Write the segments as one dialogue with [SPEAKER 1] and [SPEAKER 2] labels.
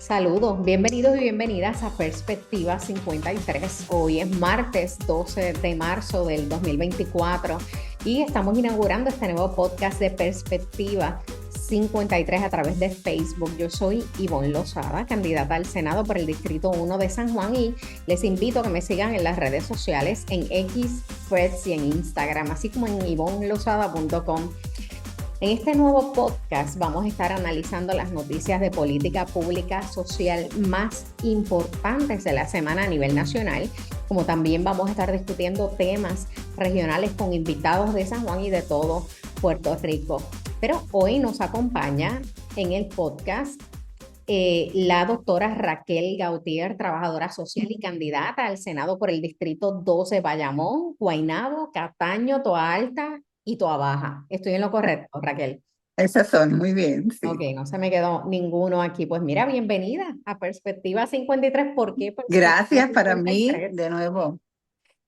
[SPEAKER 1] Saludos, bienvenidos y bienvenidas a Perspectiva 53. Hoy es martes 12 de marzo del 2024 y estamos inaugurando este nuevo podcast de Perspectiva 53 a través de Facebook. Yo soy Ivonne Lozada, candidata al Senado por el Distrito 1 de San Juan, y les invito a que me sigan en las redes sociales, en X, Threads y en Instagram, así como en ivonlozada.com. En este nuevo podcast vamos a estar analizando las noticias de política pública social más importantes de la semana a nivel nacional, como también vamos a estar discutiendo temas regionales con invitados de San Juan y de todo Puerto Rico. Pero hoy nos acompaña en el podcast la doctora Raquel Gautier, trabajadora social y candidata al Senado por el Distrito 12, Bayamón, Guaynabo, Cataño, Toa Alta y Toa Baja. ¿Estoy en lo correcto, Raquel?
[SPEAKER 2] Esas son, muy bien,
[SPEAKER 1] Ok,
[SPEAKER 2] sí.
[SPEAKER 1] no se me quedó ninguno aquí. Pues mira, bienvenida a Perspectiva 53. ¿Por qué Perspectiva
[SPEAKER 2] Gracias para mí,
[SPEAKER 1] 53?
[SPEAKER 2] de nuevo,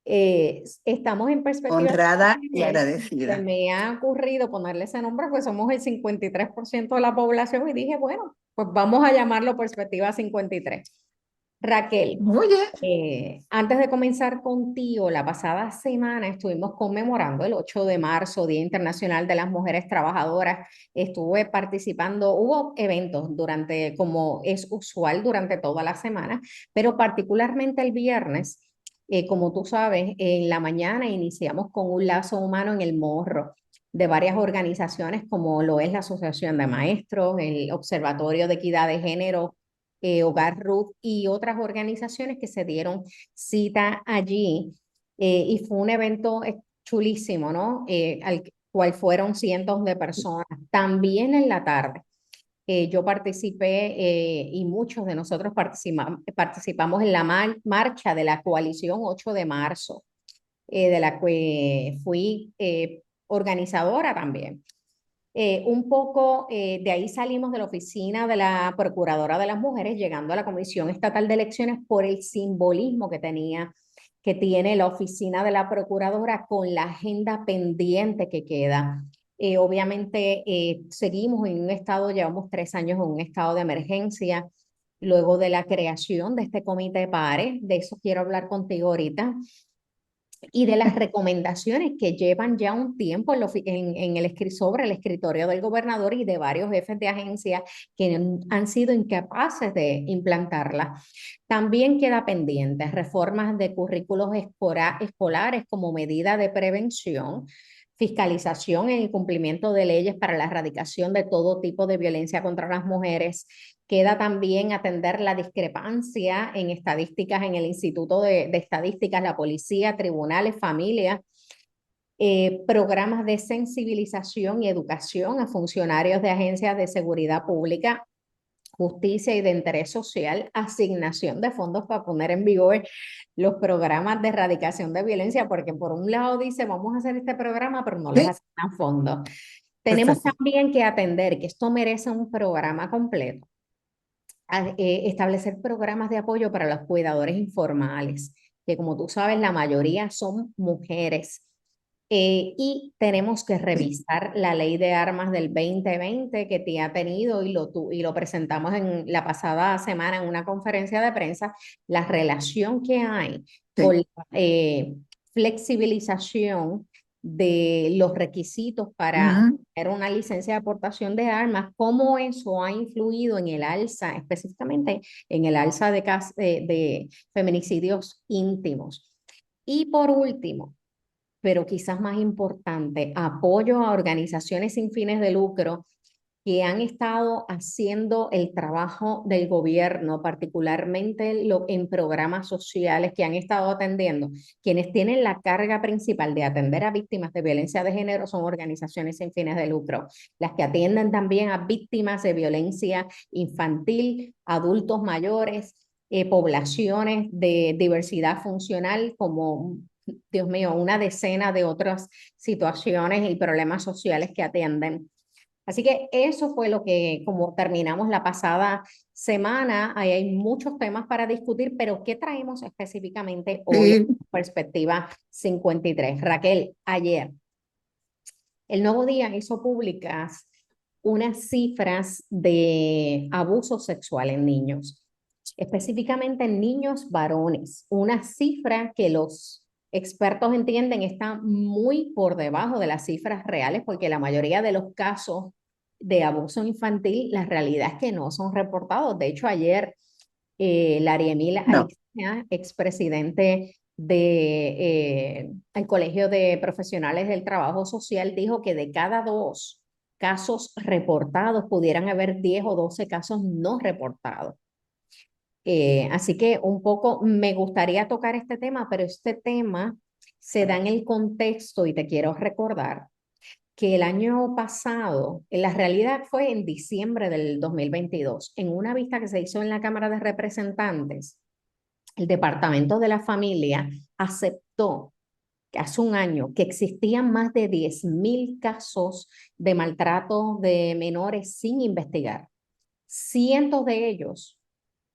[SPEAKER 1] Estamos en Perspectiva
[SPEAKER 2] honrada y
[SPEAKER 1] 53. Se
[SPEAKER 2] agradecida.
[SPEAKER 1] me ha ocurrido ponerle ese nombre, pues somos el 53% de la población, y dije, bueno, pues vamos a llamarlo Perspectiva 53. Raquel,
[SPEAKER 2] Muy bien.
[SPEAKER 1] antes de comenzar contigo, la pasada semana estuvimos conmemorando el 8 de marzo, Día Internacional de las Mujeres Trabajadoras. Estuve participando, hubo eventos durante, como es usual, durante toda la semana, pero particularmente el viernes, como tú sabes, en la mañana iniciamos con un lazo humano en el Morro de varias organizaciones, como lo es la Asociación de Maestros, el Observatorio de Equidad de Género, Hogar Ruth y otras organizaciones que se dieron cita allí. Y fue un evento chulísimo, ¿no? Al cual fueron cientos de personas. También en la tarde. Yo participé, y muchos de nosotros participamos en la marcha de la coalición 8 de marzo, de la que fui organizadora también. Un poco de ahí salimos de la oficina de la Procuradora de las Mujeres, llegando a la Comisión Estatal de Elecciones por el simbolismo que tiene la oficina de la Procuradora con la agenda pendiente que queda. Obviamente seguimos en un estado, llevamos 3 años en un estado de emergencia, luego de la creación de este comité de pares. De eso quiero hablar contigo ahorita, y de las recomendaciones que llevan ya un tiempo sobre el escritorio del gobernador y de varios jefes de agencia que han sido incapaces de implantarla. También queda pendiente reformas de currículos escolares como medida de prevención, fiscalización en el cumplimiento de leyes para la erradicación de todo tipo de violencia contra las mujeres. Queda también atender la discrepancia en estadísticas en el Instituto de Estadísticas, la policía, tribunales, familias, programas de sensibilización y educación a funcionarios de agencias de seguridad pública, justicia y de interés social, asignación de fondos para poner en vigor los programas de erradicación de violencia, porque por un lado dice, vamos a hacer este programa, pero no les
[SPEAKER 2] Sí,
[SPEAKER 1] asignan fondos.
[SPEAKER 2] es
[SPEAKER 1] Tenemos
[SPEAKER 2] así.
[SPEAKER 1] también que atender que esto merece un programa completo, establecer programas de apoyo para los cuidadores informales, que como tú sabes, la mayoría son mujeres. Y tenemos que
[SPEAKER 2] Sí.
[SPEAKER 1] revisar la ley de armas del 2020 que te ha tenido, y lo presentamos en la pasada semana en una conferencia de prensa, la relación que hay con
[SPEAKER 2] Sí.
[SPEAKER 1] la flexibilización de los requisitos para
[SPEAKER 2] Ujú.
[SPEAKER 1] tener una licencia de aportación de armas, cómo eso ha influido en el alza, específicamente en el alza de feminicidios íntimos. Y por último, pero quizás más importante, apoyo a organizaciones sin fines de lucro que han estado haciendo el trabajo del gobierno, particularmente en programas sociales que han estado atendiendo. Quienes tienen la carga principal de atender a víctimas de violencia de género son organizaciones sin fines de lucro. Las que atienden también a víctimas de violencia infantil, adultos mayores, poblaciones de diversidad funcional, como, Dios mío, una decena de otras situaciones y problemas sociales que atienden. Así que eso fue lo que, como terminamos la pasada semana. Ahí hay muchos temas para discutir, pero ¿qué traemos específicamente hoy en
[SPEAKER 2] Sí.
[SPEAKER 1] Perspectiva 53? Raquel, ayer el Nuevo Día hizo públicas unas cifras de abuso sexual en niños, específicamente en niños varones, una cifra que los expertos entienden está muy por debajo de las cifras reales porque la mayoría de los casos de abuso infantil, la realidad es que no son reportados. De hecho, ayer Larry Emil
[SPEAKER 2] No,
[SPEAKER 1] Alexia, expresidente de el Colegio de Profesionales del Trabajo Social, dijo que de cada 2 casos reportados pudieran haber 10 o 12 casos no reportados. Así que un poco me gustaría tocar este tema, pero este tema se da en el contexto y te quiero recordar que el año pasado, en la realidad fue en diciembre del 2022, en una vista que se hizo en la Cámara de Representantes, el Departamento de la Familia aceptó que hace un año que existían más de 10.000 casos de maltrato de menores sin investigar, cientos de ellos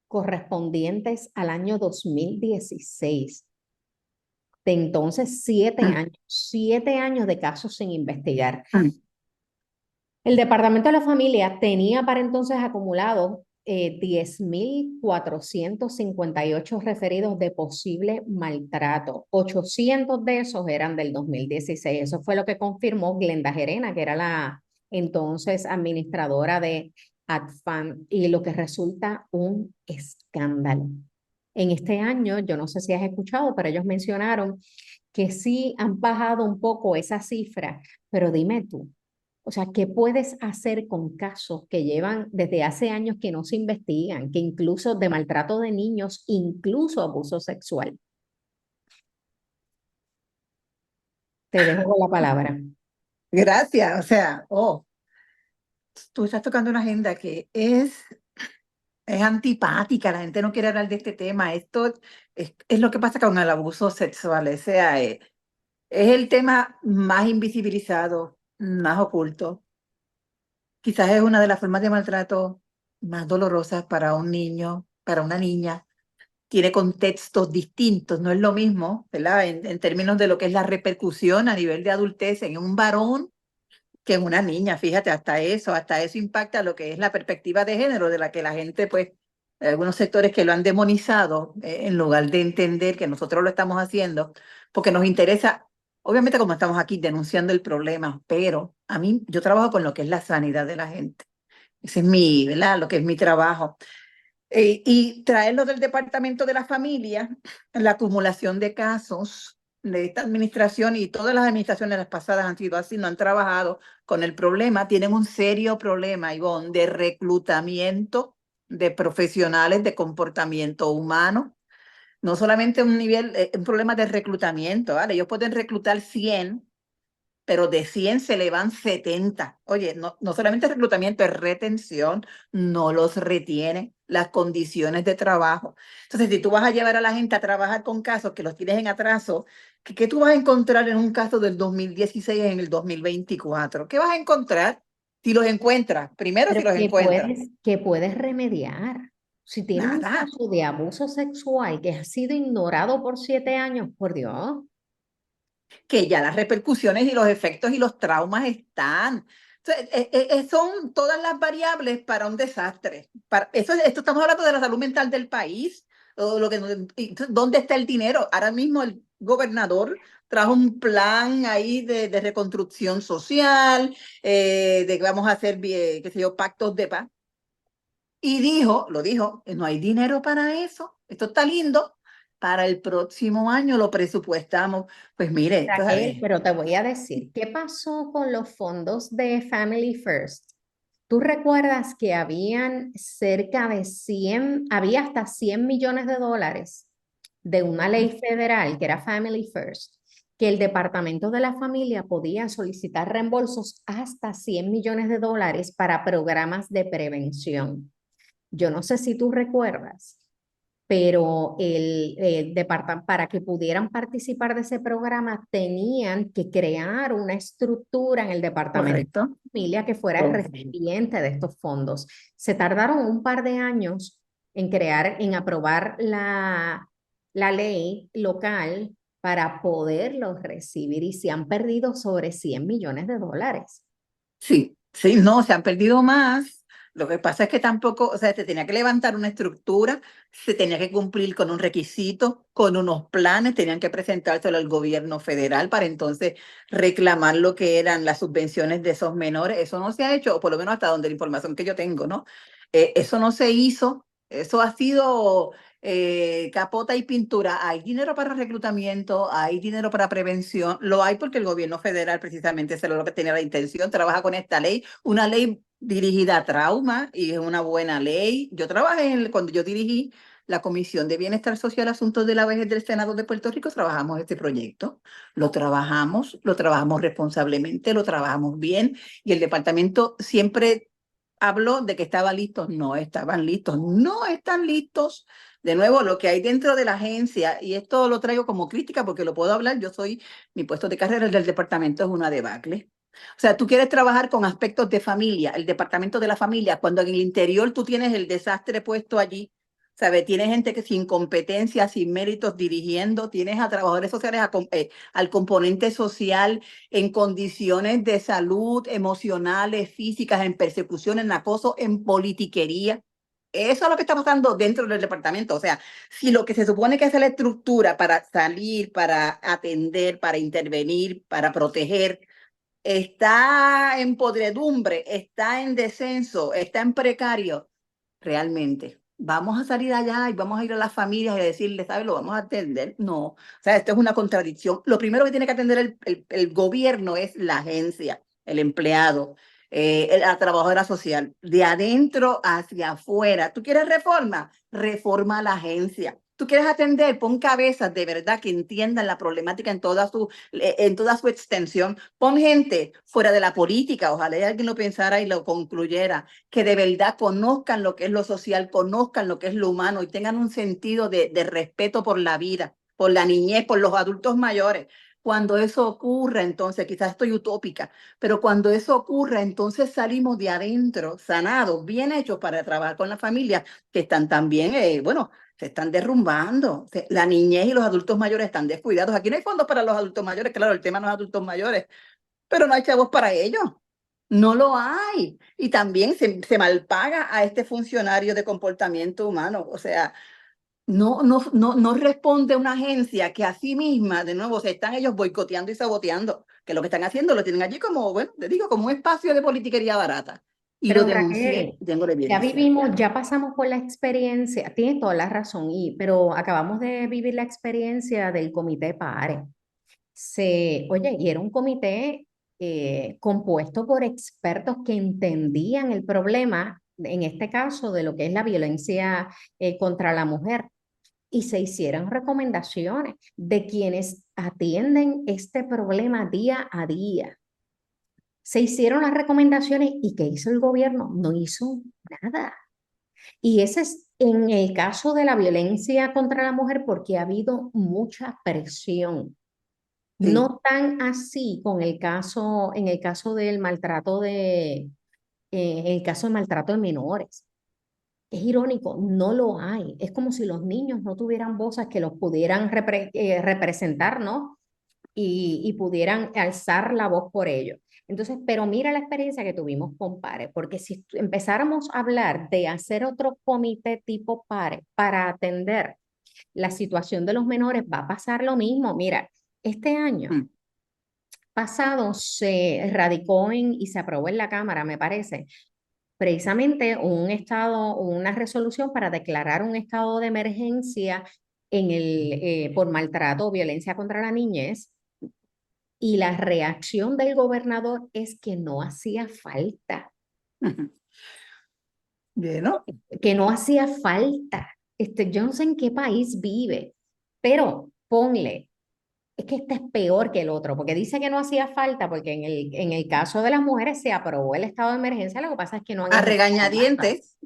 [SPEAKER 1] correspondientes al año 2016. De entonces,
[SPEAKER 2] mm,
[SPEAKER 1] 7 años de casos sin investigar.
[SPEAKER 2] mm,
[SPEAKER 1] El Departamento de la Familia tenía para entonces acumulados 10.458 referidos de posible maltrato. 800 de esos eran del 2016. Eso fue lo que confirmó Glenda Gerena, que era la entonces administradora de ADFAN, y lo que resulta un escándalo. En este año, yo no sé si has escuchado, pero ellos mencionaron que sí han bajado un poco esa cifra, pero dime tú. O sea, ¿qué puedes hacer con casos que llevan desde hace años que no se investigan, que incluso de maltrato de niños, incluso abuso sexual? Te dejo con la palabra.
[SPEAKER 2] gracias. O sea, tú estás tocando una agenda que es antipática, la gente no quiere hablar de este tema. Esto es lo que pasa con el abuso sexual. O sea, es el tema más invisibilizado, más oculto. Quizás es una de las formas de maltrato más dolorosas para un niño, para una niña. Tiene contextos distintos, no es lo mismo, ¿verdad? En términos de lo que es la repercusión a nivel de adultez en un varón que en una niña. Fíjate, hasta eso impacta lo que es la perspectiva de género, de la que la gente, pues, algunos sectores que lo han demonizado, en lugar de entender que nosotros lo estamos haciendo, porque nos interesa, obviamente como estamos aquí denunciando el problema, pero a mí, yo trabajo con lo que es la sanidad de la gente. Ese es mi, ¿verdad? Lo que es mi trabajo. Y traerlo del Departamento de la Familia, la acumulación de casos de esta administración y todas las administraciones las pasadas han sido así, no han trabajado con el problema, tienen un serio problema, Ivonne, de reclutamiento de profesionales de comportamiento humano, no solamente un problema de reclutamiento, ¿vale? Ellos pueden reclutar 100, pero de 100 se le van 70. Oye, no solamente reclutamiento, es retención, no los retiene, las condiciones de trabajo. Entonces, si tú vas a llevar a la gente a trabajar con casos que los tienes en atraso, ¿qué tú vas a encontrar en un caso del 2016 en el 2024? ¿Qué vas a encontrar? Si los encuentras, primero si
[SPEAKER 1] Pero
[SPEAKER 2] los encuentras.
[SPEAKER 1] qué puedes remediar. Si tienes un
[SPEAKER 2] Nada,
[SPEAKER 1] caso de abuso sexual que ha sido ignorado por 7 años, por Dios,
[SPEAKER 2] que ya las repercusiones y los efectos y los traumas están. Entonces, son todas las variables para un desastre. Esto estamos hablando de la salud mental del país. O lo que, ¿dónde está el dinero? Ahora mismo el gobernador trajo un plan ahí de reconstrucción social, de que vamos a hacer, qué sé yo, pactos de paz. Y lo dijo, no hay dinero para eso. Esto está lindo. Para el próximo año lo presupuestamos. Pues mire,
[SPEAKER 1] Raquel, pero te voy a decir, ¿qué pasó con los fondos de Family First? ¿Tú recuerdas que habían cerca de 100, había hasta 100 millones de dólares de una ley federal que era Family First, que el Departamento de la Familia podía solicitar reembolsos hasta 100 millones de dólares para programas de prevención? Yo no sé si tú recuerdas, pero para que pudieran participar de ese programa tenían que crear una estructura en el Departamento
[SPEAKER 2] correcto.
[SPEAKER 1] de Familia que fuera
[SPEAKER 2] Oh,
[SPEAKER 1] recipiente de estos fondos. Se tardaron un par de años en aprobar la ley local para poderlos recibir y se han perdido sobre 100 millones de dólares.
[SPEAKER 2] sí, Sí, no, se han perdido más. Lo que pasa es que tampoco, o sea, se tenía que levantar una estructura, se tenía que cumplir con un requisito, con unos planes, tenían que presentárselo al gobierno federal para entonces reclamar lo que eran las subvenciones de esos menores. Eso no se ha hecho, o por lo menos hasta donde la información que yo tengo, ¿no? Eso no se hizo, eso ha sido capota y pintura. Hay dinero para reclutamiento, hay dinero para prevención, lo hay porque el gobierno federal precisamente eso es lo que tenía la intención, trabaja con esta ley, una ley dirigida a trauma y es una buena ley. Yo trabajé cuando yo dirigí la Comisión de Bienestar Social, Asuntos de la Vejez del Senado de Puerto Rico, trabajamos este proyecto, lo trabajamos responsablemente, lo trabajamos bien y el departamento siempre habló de que estaban listos, no estaban listos, no están listos. De nuevo, lo que hay dentro de la agencia, y esto lo traigo como crítica porque lo puedo hablar, yo soy, mi puesto de carrera del departamento es una debacle. O sea, tú quieres trabajar con aspectos de familia, el departamento de la familia, cuando en el interior tú tienes el desastre puesto allí, ¿sabes? Tienes gente que sin competencia, sin méritos dirigiendo, tienes a trabajadores sociales, al componente social en condiciones de salud emocionales, físicas, en persecución, en acoso, en politiquería. Eso es lo que está pasando dentro del departamento. O sea, si lo que se supone que es la estructura para salir, para atender, para intervenir, para proteger, está en podredumbre, está en descenso, está en precario, realmente. Vamos a salir allá y vamos a ir a las familias y decirles, ¿sabes? Lo vamos a atender. No, o sea, esto es una contradicción. Lo primero que tiene que atender el gobierno es la agencia, el empleado, la trabajadora social, de adentro hacia afuera. ¿Tú quieres reforma? Reforma la agencia. ¿Tú quieres atender? Pon cabezas de verdad que entiendan la problemática en toda su extensión. Pon gente fuera de la política, ojalá alguien lo pensara y lo concluyera, que de verdad conozcan lo que es lo social, conozcan lo que es lo humano y tengan un sentido de respeto por la vida, por la niñez, por los adultos mayores. Cuando eso ocurra, entonces, quizás estoy utópica, pero cuando eso ocurra, entonces salimos de adentro, sanados, bien hechos para trabajar con las familias que están también, bueno, se están derrumbando. La niñez y los adultos mayores están descuidados. Aquí no hay fondos para los adultos mayores, claro, el tema no es adultos mayores, pero no hay chavos para ellos. No lo hay. Y también se malpaga a este funcionario de comportamiento humano. O sea, no responde una agencia que a sí misma, de nuevo, se están ellos boicoteando y saboteando, que lo que están haciendo lo tienen allí como, bueno, te digo, como un espacio de politiquería barata. Y lo
[SPEAKER 1] Pero
[SPEAKER 2] denuncié,
[SPEAKER 1] Raquel,
[SPEAKER 2] tengo la
[SPEAKER 1] ya
[SPEAKER 2] evidencia.
[SPEAKER 1] vivimos, ya pasamos por la experiencia, tienes toda la razón, pero acabamos de vivir la experiencia del comité PARE. Oye, y era un comité compuesto por expertos que entendían el problema, en este caso, de lo que es la violencia contra la mujer. Y se hicieron recomendaciones de quienes atienden este problema día a día. Se hicieron las recomendaciones y ¿qué hizo el gobierno? No hizo nada. Y ese es en el caso de la violencia contra la mujer porque ha habido mucha presión.
[SPEAKER 2] Sí.
[SPEAKER 1] No tan así con en el caso del maltrato el caso de maltrato de menores. Es irónico, no lo hay. Es como si los niños no tuvieran voces que los pudieran representar, ¿no? Y pudieran alzar la voz por ello. Entonces, pero mira la experiencia que tuvimos con PARE, porque si empezáramos a hablar de hacer otro comité tipo PARE para atender la situación de los menores, va a pasar lo mismo. Mira, este año
[SPEAKER 2] Mm.
[SPEAKER 1] pasado se radicó y se aprobó en la Cámara, me parece, precisamente una resolución para declarar un estado de emergencia por maltrato o violencia contra la niñez. Y la reacción del gobernador es que no hacía falta,
[SPEAKER 2] Bueno,
[SPEAKER 1] que no hacía falta. Yo no sé en qué país vive, pero ponle, es que este es peor que el otro, porque dice que no hacía falta, porque en el caso de las mujeres se aprobó el estado de emergencia, lo que pasa es que no han
[SPEAKER 2] a
[SPEAKER 1] ejecutado nada.
[SPEAKER 2] regañadientes, a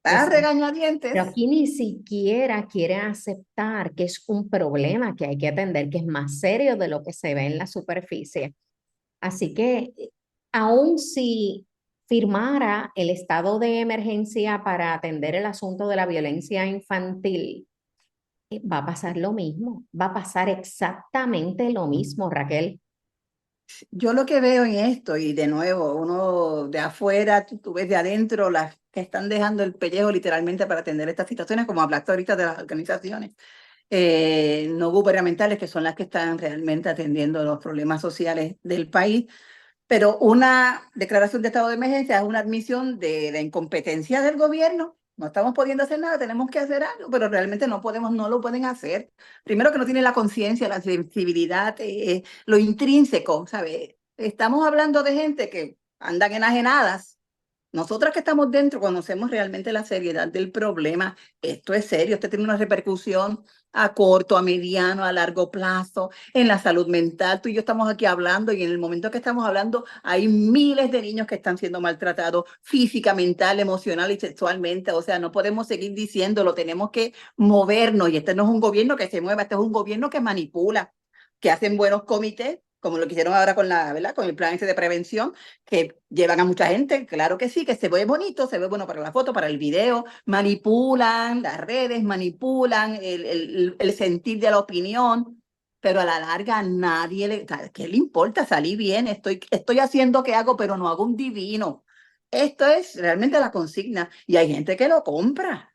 [SPEAKER 1] Exacto. Pero
[SPEAKER 2] regañadientes.
[SPEAKER 1] aquí ni siquiera quiere aceptar que es un problema que hay que atender, que es más serio de lo que se ve en la superficie. Así que, aun si firmara el estado de emergencia para atender el asunto de la violencia infantil, va a pasar lo mismo, va a pasar exactamente lo mismo, Raquel.
[SPEAKER 2] Yo lo que veo en esto, y de nuevo, uno de afuera, tú ves de adentro las que están dejando el pellejo literalmente para atender estas situaciones, como hablaste ahorita de las organizaciones no gubernamentales, que son las que están realmente atendiendo los problemas sociales del país. Pero una declaración de estado de emergencia es una admisión de la incompetencia del gobierno. No estamos pudiendo hacer nada, tenemos que hacer algo, pero realmente no podemos, no lo pueden hacer. Primero que no tienen la conciencia, la sensibilidad, lo intrínseco, ¿sabes? Estamos hablando de gente que andan enajenadas. Nosotras que estamos dentro conocemos realmente la seriedad del problema. Esto es serio, esto tiene una repercusión a corto, a mediano, a largo plazo en la salud mental. Tú y yo estamos aquí hablando y en el momento que estamos hablando hay miles de niños que están siendo maltratados física, mental, emocional y sexualmente. O sea, no podemos seguir diciéndolo, tenemos que movernos y este no es un gobierno que se mueva, este es un gobierno que manipula, que hacen buenos comités como lo que hicieron ahora con la, ¿verdad? Con el plan ese de prevención, que llevan a mucha gente, claro que sí, que se ve bonito, se ve bueno para la foto, para el video, manipulan las redes, manipulan el sentir de la opinión, pero a la larga a nadie le, ¿qué le importa? Salí bien, estoy haciendo que hago, pero no hago un divino. Esto es realmente la consigna y hay gente que lo compra,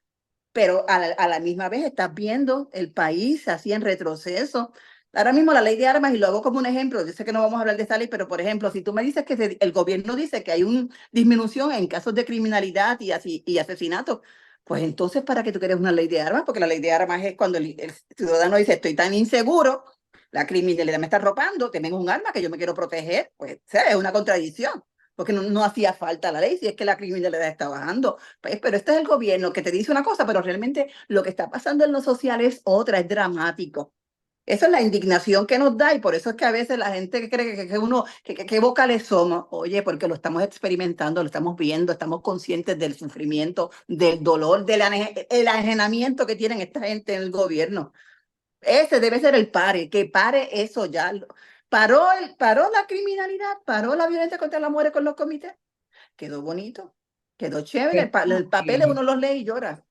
[SPEAKER 2] pero a la misma vez estás viendo el país así en retroceso. Ahora mismo la ley de armas, y lo hago como un ejemplo, yo sé que no vamos a hablar de esta ley, pero por ejemplo, si tú me dices que el gobierno dice que hay una disminución en casos de criminalidad y asesinatos, pues entonces, ¿para qué tú quieres una ley de armas? Porque la ley de armas es cuando el ciudadano dice, estoy tan inseguro, la criminalidad me está arropando, tengo un arma que yo me quiero proteger, pues o sea, es una contradicción, porque no hacía falta la ley si es que la criminalidad está bajando. Pues, pero este es el gobierno que te dice una cosa, pero realmente lo que está pasando en lo social es otra, es dramático. Esa es la indignación que nos da y por eso es que a veces la gente cree que uno, que vocales somos. Oye, porque lo estamos experimentando, lo estamos viendo, estamos conscientes del sufrimiento, del dolor, el ajenamiento que tienen esta gente en el gobierno. Ese debe ser el pare, que pare eso ya. Paró la criminalidad, paró la violencia contra la mujer con los comités. Quedó bonito, quedó chévere. El papel uno los lee y llora,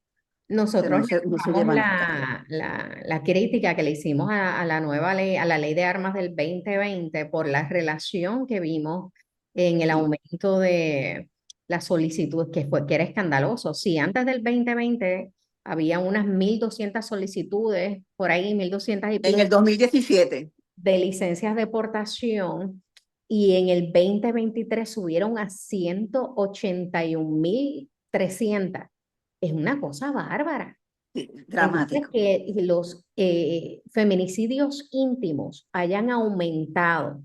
[SPEAKER 2] pero
[SPEAKER 1] Nosotros
[SPEAKER 2] no se
[SPEAKER 1] llevamos
[SPEAKER 2] llevan a cabo.
[SPEAKER 1] la crítica que le hicimos a la nueva ley, a la ley de armas del 2020 por la relación que vimos en el
[SPEAKER 2] Sí.
[SPEAKER 1] aumento de la solicitud, que era escandaloso. Sí, antes del 2020 había unas 1.200 solicitudes, por ahí 1.200 y
[SPEAKER 2] En
[SPEAKER 1] pico
[SPEAKER 2] el 2017,
[SPEAKER 1] de licencias de portación y en el 2023 subieron a 181.300. Es una cosa bárbara.
[SPEAKER 2] sí,
[SPEAKER 1] Entonces,
[SPEAKER 2] dramático.
[SPEAKER 1] que los feminicidios íntimos hayan aumentado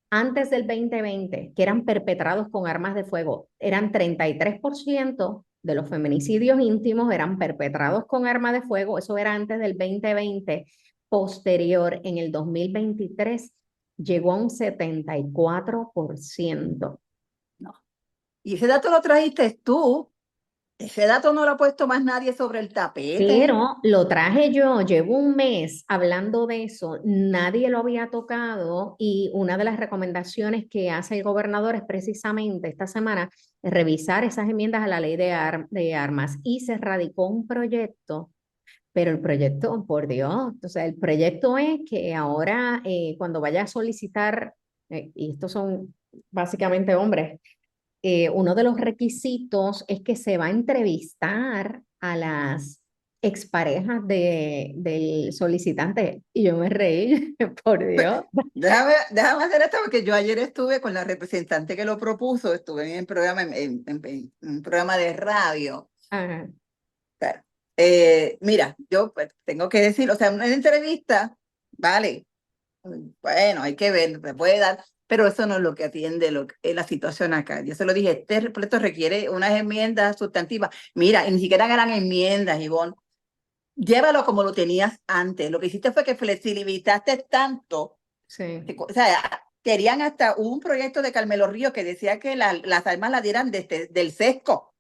[SPEAKER 1] antes del 2020, que eran perpetrados con armas de fuego, eran 33% de los feminicidios íntimos eran perpetrados con armas de fuego, eso era antes del 2020, posterior en el 2023 llegó a un 74%.
[SPEAKER 2] No. Y ese dato lo trajiste tú. Ese dato no lo ha puesto más nadie sobre el tapete.
[SPEAKER 1] Pero lo traje yo, llevo un mes hablando de eso, nadie lo había tocado y una de las recomendaciones que hace el gobernador es precisamente esta semana revisar esas enmiendas a la ley de armas y se radicó un proyecto, pero el proyecto, por Dios, o sea, el proyecto es que ahora cuando vaya a solicitar, y estos son básicamente hombres, uno de los requisitos es que se va a entrevistar a las exparejas del solicitante. Y yo me reí, por Dios.
[SPEAKER 2] Déjame hacer esto porque yo ayer estuve con la representante que lo propuso, estuve en el programa, en un programa de radio.
[SPEAKER 1] Ajá,
[SPEAKER 2] Claro. Mira, yo pues, tengo que decir, o sea, una entrevista, vale, bueno, hay que ver, se puede dar, pero eso no es lo que atiende es la situación acá. Yo se lo dije, este proyecto requiere unas enmiendas sustantivas. Mira, y ni siquiera eran enmiendas, Ivonne. Llévalo como lo tenías antes. Lo que hiciste fue que flexibilizaste tanto.
[SPEAKER 1] sí.
[SPEAKER 2] O sea, querían hasta un proyecto de Carmelo Ríos que decía que las armas las dieran del sesco.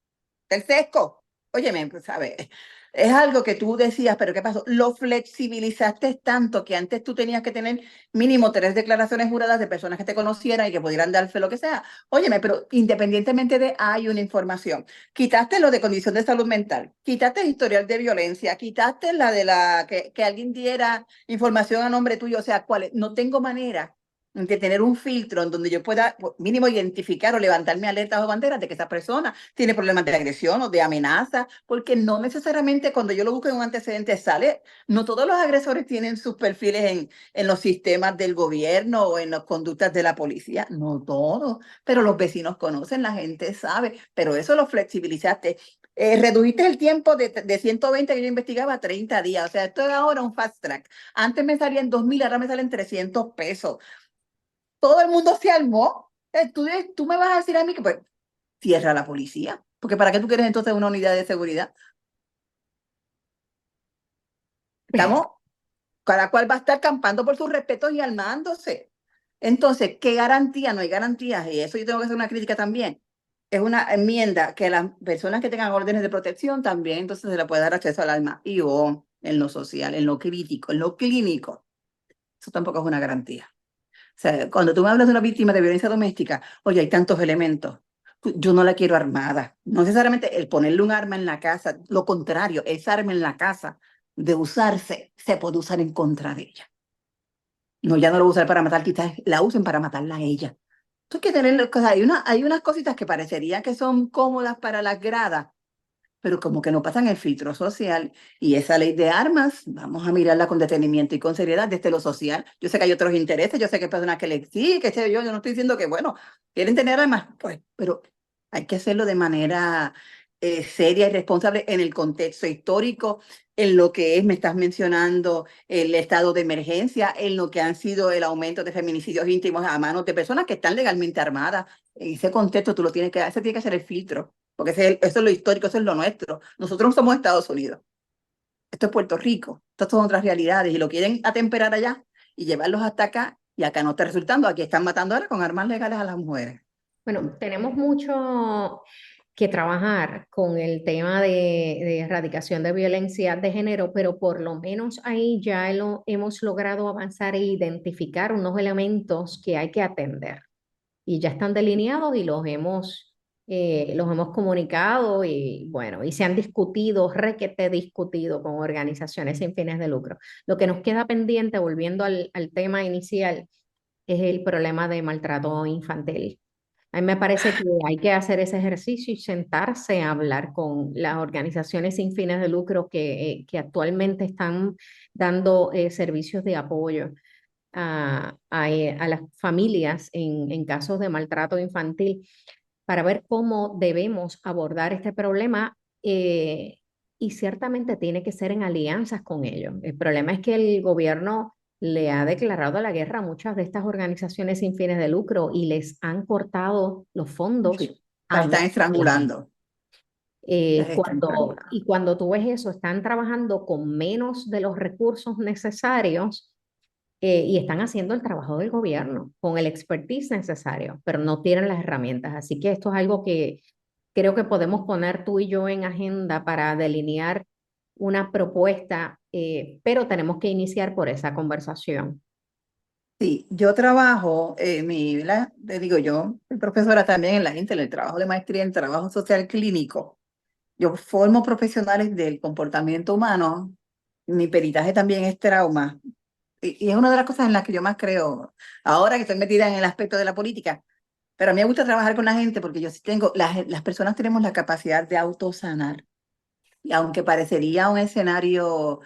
[SPEAKER 2] Del sesco. Óyeme, pues, ¿sabes? Es algo que tú decías, pero ¿qué pasó? Lo flexibilizaste tanto que antes tú tenías que tener mínimo 3 declaraciones juradas de personas que te conocieran y que pudieran dar fe lo que sea. Óyeme, pero independientemente de hay una información. Quitaste lo de condición de salud mental, quitaste el historial de violencia, quitaste la de que alguien diera información a nombre tuyo, o sea, no tengo manera. de tener un filtro en donde yo pueda mínimo identificar o levantarme alertas o banderas de que esa persona tiene problemas de agresión o de amenaza, porque no necesariamente cuando yo lo busco en un antecedente sale, no todos los agresores tienen sus perfiles en los sistemas del gobierno o en las conductas de la policía, no todos, pero los vecinos conocen, la gente sabe, pero eso lo flexibilizaste. Redujiste el tiempo de 120 que yo investigaba a 30 días, o sea, esto es ahora un fast track. Antes me salían 2.000, ahora me salen 300 pesos. Todo el mundo se armó. Tú me vas a decir a mí que pues cierra la policía. Porque ¿para qué tú quieres entonces una unidad de seguridad? Estamos, cada cual va a estar campando por sus respetos y armándose. Entonces, ¿qué garantía? No hay garantías. Y eso yo tengo que hacer una crítica también. Es una enmienda que las personas que tengan órdenes de protección también entonces se le puede dar acceso al arma. Y o en lo social, en lo crítico, en lo clínico. Eso tampoco es una garantía. O sea, cuando tú me hablas de una víctima de violencia doméstica, oye, hay tantos elementos. Yo no la quiero armada. No necesariamente el ponerle un arma en la casa, lo contrario, esa arma en la casa, de usarse, se puede usar en contra de ella. No, ya no lo voy a usar para matar, quizás la usen para matarla a ella. Tú hay que tener, o sea, hay unas cositas que parecería que son cómodas para las gradas, pero como que no pasan el filtro social y esa ley de armas, vamos a mirarla con detenimiento y con seriedad desde lo social. Yo sé que hay otros intereses, yo sé que hay personas que le sí, que sé yo no estoy diciendo que, bueno, quieren tener armas, pues, pero hay que hacerlo de manera seria y responsable en el contexto histórico, en lo que es, me estás mencionando, el estado de emergencia, en lo que han sido el aumento de feminicidios íntimos a manos de personas que están legalmente armadas. En ese contexto tú lo tienes que, ese tiene que ser el filtro. Porque eso es lo histórico, eso es lo nuestro. Nosotros no somos Estados Unidos. Esto es Puerto Rico. Estas son otras realidades y lo quieren atemperar allá y llevarlos hasta acá y acá no está resultando. Aquí están matando ahora con armas legales a las mujeres.
[SPEAKER 1] Bueno, tenemos mucho que trabajar con el tema de erradicación de violencia de género, pero por lo menos ahí ya hemos logrado avanzar e identificar unos elementos que hay que atender. Y ya están delineados y los hemos comunicado y bueno, y se han discutido, requete discutido con organizaciones sin fines de lucro. Lo que nos queda pendiente, volviendo al tema inicial, es el problema de maltrato infantil. A mí me parece que hay que hacer ese ejercicio y sentarse a hablar con las organizaciones sin fines de lucro que actualmente están dando servicios de apoyo a las familias en casos de maltrato infantil para ver cómo debemos abordar este problema y ciertamente tiene que ser en alianzas con ellos. El problema es que el gobierno le ha declarado la guerra a muchas de estas organizaciones sin fines de lucro y les han cortado los
[SPEAKER 2] Sí,
[SPEAKER 1] fondos a
[SPEAKER 2] las están
[SPEAKER 1] muchas de ellas.
[SPEAKER 2] estrangulando. Las están estrangulando.
[SPEAKER 1] Y cuando tú ves eso, están trabajando con menos de los recursos necesarios y están haciendo el trabajo del gobierno con el expertise necesario, pero no tienen las herramientas. Así que esto es algo que creo que podemos poner tú y yo en agenda para delinear una propuesta, pero tenemos que iniciar por esa conversación.
[SPEAKER 2] Sí, yo trabajo, te digo yo, soy profesora también en la Intel, el trabajo de maestría en trabajo social clínico. Yo formo profesionales del comportamiento humano. Mi peritaje también es trauma. Y es una de las cosas en las que yo más creo, ahora que estoy metida en el aspecto de la política. Pero a mí me gusta trabajar con la gente porque yo sí tengo, las personas tenemos la capacidad de autosanar. Y aunque parecería un escenario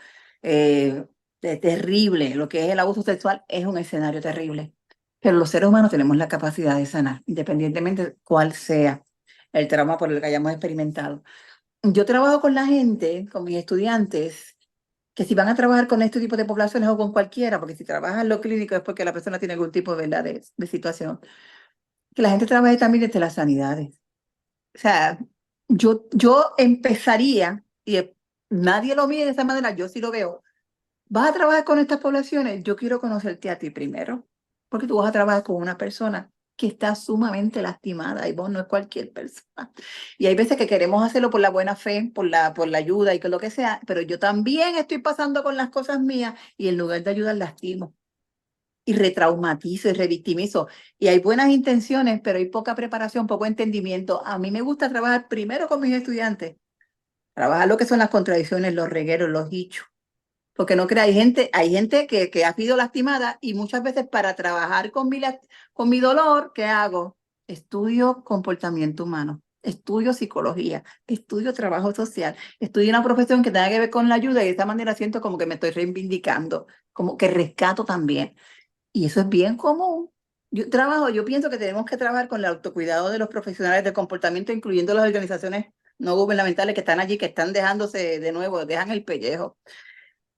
[SPEAKER 2] terrible, lo que es el abuso sexual es un escenario terrible. Pero los seres humanos tenemos la capacidad de sanar, independientemente de cuál sea el trauma por el que hayamos experimentado. Yo trabajo con la gente, con mis estudiantes, que si van a trabajar con este tipo de poblaciones o con cualquiera, porque si trabajan en lo clínico es porque la persona tiene algún tipo, ¿verdad?, de situación, que la gente trabaje también desde las sanidades. O sea, yo empezaría, y nadie lo mide de esa manera, yo sí lo veo. ¿Vas a trabajar con estas poblaciones? Yo quiero conocerte a ti primero, porque tú vas a trabajar con una persona que está sumamente lastimada y vos no es cualquier persona. Y hay veces que queremos hacerlo por la buena fe, por la ayuda y con lo que sea, pero yo también estoy pasando con las cosas mías y en lugar de ayudar lastimo y retraumatizo y revictimizo. Y hay buenas intenciones, pero hay poca preparación, poco entendimiento. A mí me gusta trabajar primero con mis estudiantes, trabajar lo que son las contradicciones, los regueros, los dichos, porque no crea, hay gente que ha sido lastimada y muchas veces para trabajar con mi dolor, ¿qué hago? Estudio comportamiento humano, estudio psicología, estudio trabajo social, estudio una profesión que tenga que ver con la ayuda y de esta manera siento como que me estoy reivindicando, como que rescato también. Y eso es bien común. Yo pienso que tenemos que trabajar con el autocuidado de los profesionales del comportamiento, incluyendo las organizaciones no gubernamentales que están allí, que están dejándose de nuevo, dejan el pellejo.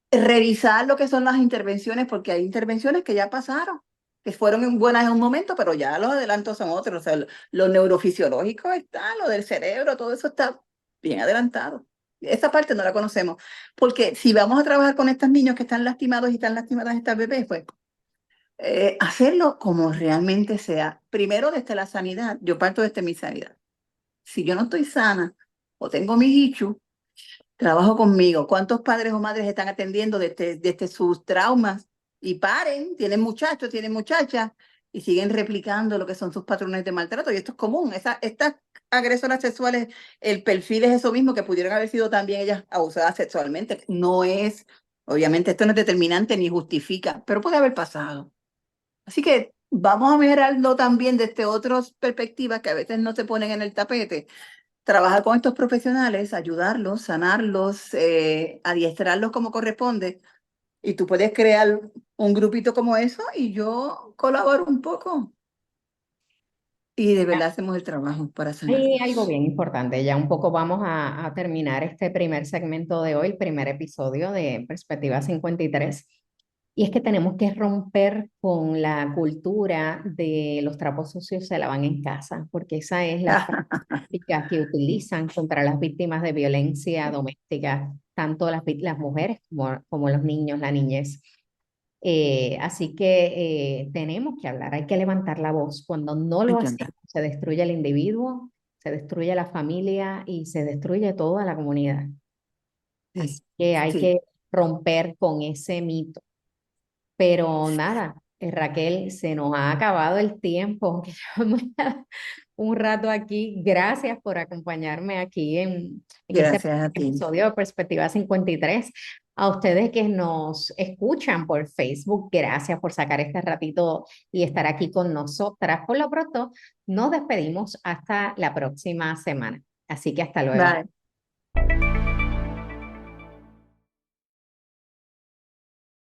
[SPEAKER 2] Revisar lo que son las intervenciones, porque hay intervenciones que ya pasaron, que fueron buenas en un momento, pero ya los adelantos son otros. O sea, lo neurofisiológico está, lo del cerebro, todo eso está bien adelantado. Esa parte no la conocemos, porque si vamos a trabajar con estos niños que están lastimados y están lastimadas estas bebés, pues hacerlo como realmente sea. Primero desde la sanidad, yo parto desde mi sanidad. Si yo no estoy sana o tengo mis issues, trabajo conmigo. ¿Cuántos padres o madres están atendiendo desde sus traumas y paren, tienen muchachos, tienen muchachas y siguen replicando lo que son sus patrones de maltrato? Y esto es común. Estas agresoras sexuales, el perfil es eso mismo, que pudieron haber sido también ellas abusadas sexualmente. No es, obviamente, esto no es determinante ni justifica, pero puede haber pasado. Así que vamos a mirarlo también desde otras perspectivas que a veces no se ponen en el tapete. Trabajar con estos profesionales, ayudarlos, sanarlos, adiestrarlos como corresponde. Y tú puedes crear un grupito como eso y yo colaboro un poco. Y de verdad hacemos el trabajo para
[SPEAKER 1] Hay algo
[SPEAKER 2] sanarlos.
[SPEAKER 1] bien importante, ya un poco vamos a terminar este primer segmento de hoy, el primer episodio de Perspectiva 53. Y es que tenemos que romper con la cultura de los trapos sucios se lavan en casa, porque esa es la práctica que utilizan contra las víctimas de violencia doméstica, tanto las mujeres como los niños, la niñez. Así que tenemos que hablar, hay que levantar la voz. Cuando no
[SPEAKER 2] Me
[SPEAKER 1] lo
[SPEAKER 2] encanta.
[SPEAKER 1] hacemos, se destruye el individuo, se destruye la familia y se destruye toda la comunidad. Así
[SPEAKER 2] Sí,
[SPEAKER 1] que hay
[SPEAKER 2] sí.
[SPEAKER 1] que romper con ese mito. Pero nada, Raquel, se nos ha acabado el tiempo. Que llevamos ya un rato aquí. Gracias por acompañarme aquí en este
[SPEAKER 2] Gracias a ti.
[SPEAKER 1] episodio de Perspectiva 53. A ustedes que nos escuchan por Facebook, gracias por sacar este ratito y estar aquí con nosotras. Por lo pronto, nos despedimos hasta la próxima semana. Así que hasta luego.
[SPEAKER 2] Bye.